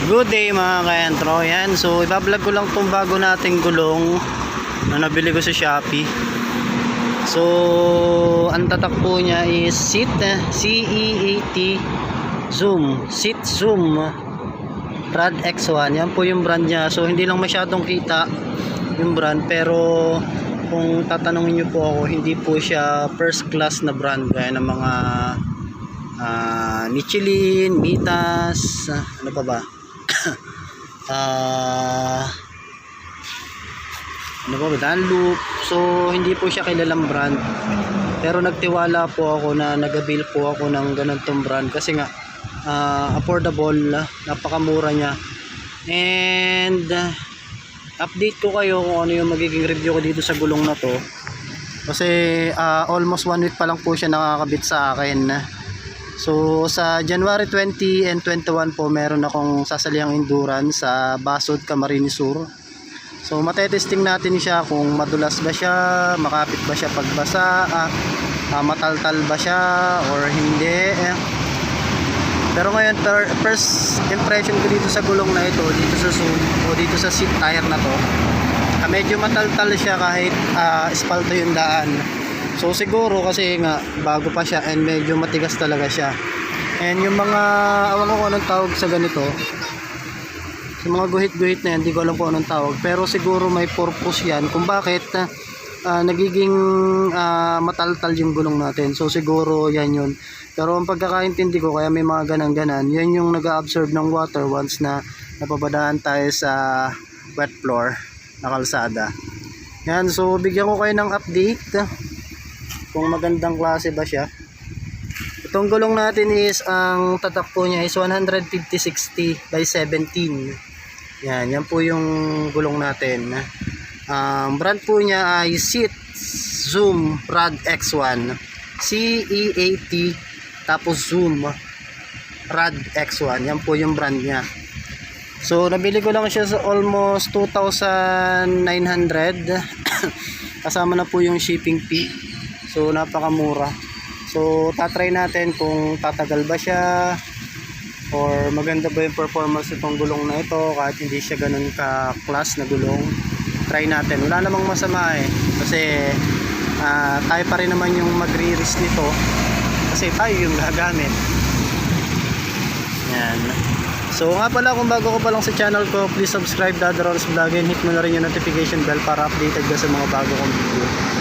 Good day mga ka-entro. Yan. So ibablog ko lang tong bago nating gulong na nabili ko sa Shopee. So ang tatak po niya is Seat C-E-A-T Zoom Seat Zoom Rad X1. Yan po yung brand niya. So hindi lang masyadong kita yung brand, pero kung tatanungin niyo po ako, hindi po siya first class na brand gaya ng mga Michelin, Mitas, ano pa ba? Ano ba, Dunlop. So hindi po siya kilalang brand, pero nagtiwala po ako na nag-avail po ako ng ganitong brand kasi nga affordable, napakamura niya. And update ko kayo kung ano yung magiging review ko dito sa gulong na to, kasi almost 1 week pa lang po siya nakakabit sa akin. So sa January 20 and 21 po meron akong sasalihang endurance sa Basod, Camarines Sur. So matetesting natin siya kung madulas ba siya, makapit ba siya pagbasa, mataltal ba siya or hindi. Pero ngayon, first impression ko dito sa gulong na ito, dito sa Zoom o dito sa seat tire na to, medyo mataltal siya kahit espalto yung daan. So siguro kasi nga bago pa siya and medyo matigas talaga siya. And yung mga, awan ko kung anong tawag sa ganito, sa mga guhit-guhit na yan, hindi ko alam kung anong tawag, pero siguro may purpose yan kung bakit nagiging mataltal yung gulong natin. So siguro yan yun. Pero ang pagkakaintindi ko, kaya may mga ganang-ganan, yan yung nag-absorb ng water once na napabadaan tayo sa wet floor na kalsada. Yan, so bigyan ko kayo ng update kung magandang klase ba siya. Itong gulong natin is, ang tatak po niya is 150/60 by 17. Yan po yung gulong natin. Brand po niya ay Seat Zoom Rad X1, C-E-A-T tapos Zoom Rad X1. Yan po yung brand niya. So nabili ko lang siya sa almost 2,900 kasama na po yung shipping fee. So napakamura. So tatry natin kung tatagal ba siya or maganda ba yung performance itong gulong na ito kahit hindi siya ganun ka-class na gulong. Try natin. Wala namang masama kasi tayo pa rin naman yung magre-risk nito kasi tayo yung gagamit. Yan. So nga pala, kung bago ko pa lang sa channel ko, please subscribe Dad Rolls Vlog and hit mo na rin yung notification bell para updated ka sa mga bago kong video.